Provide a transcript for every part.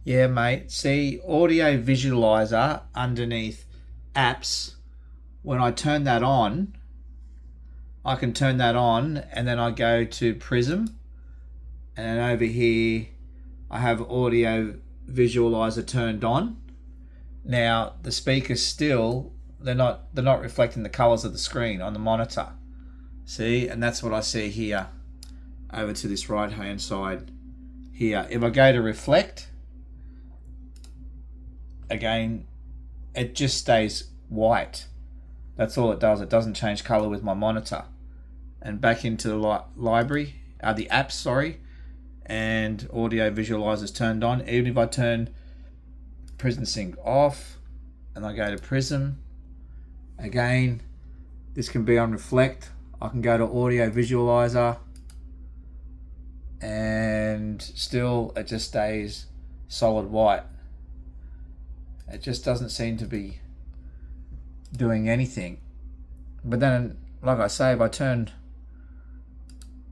Yeah, mate. See, audio visualizer underneath apps. When I turn that on, I can turn that on and then I go to Prism. And over here, I have audio visualizer turned on. Now the speakers still they're not reflecting the colors of the screen on the monitor. See, and that's what I see here. Over to this right hand side here. If I go to reflect, again, it just stays white. That's all it does. It doesn't change color with my monitor. And back into the library, the apps, sorry, and audio visualizers turned on. Even if I turn Prism Sync off and I go to Prism, again, this can be on reflect. I can go to audio visualizer and still it just stays solid white. It just doesn't seem to be doing anything. But then, like I say, if I turn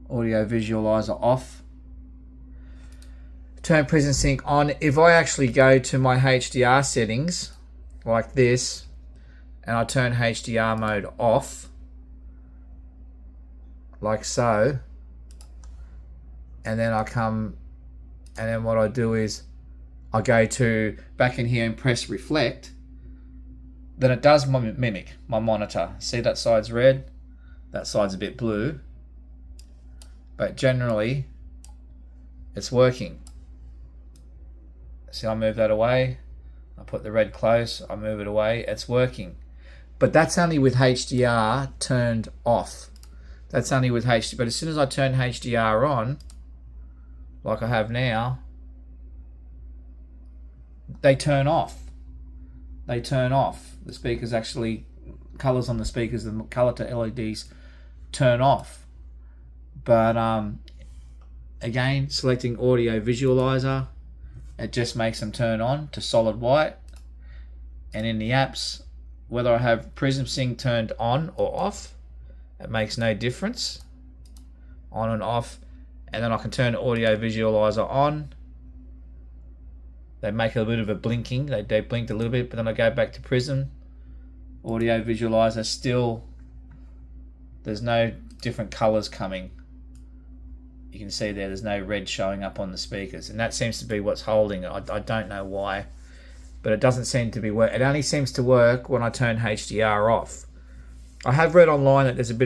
audio visualizer off, turn Prism Sync on, if I actually go to my HDR settings like this and I turn HDR mode off like so, and then I come, and then what I do is I go to back in here and press reflect, then it does mimic my monitor. See, that side's red, that side's a bit blue, but generally it's working. See, I move that away, I put the red close, I move it away, it's working. But that's only with HDR turned off. That's only with HDR, but as soon as I turn HDR on, like I have now, they turn off. They turn off. The speakers actually, colors on the speakers, the color to LEDs turn off. But again, selecting audio visualizer, it just makes them turn on to solid white. And in the apps, whether I have Prism Sync turned on or off, it makes no difference. On and off. And then I can turn audio visualizer on. They make a bit of a blinking. They blinked a little bit, but then I go back to Prism. Audio visualizer, still there's no different colors coming. You can see there's no red showing up on the speakers, and that seems to be what's holding it. I don't know why, but it doesn't seem to be work. It only seems to work when I turn HDR off. I have read online that there's a bit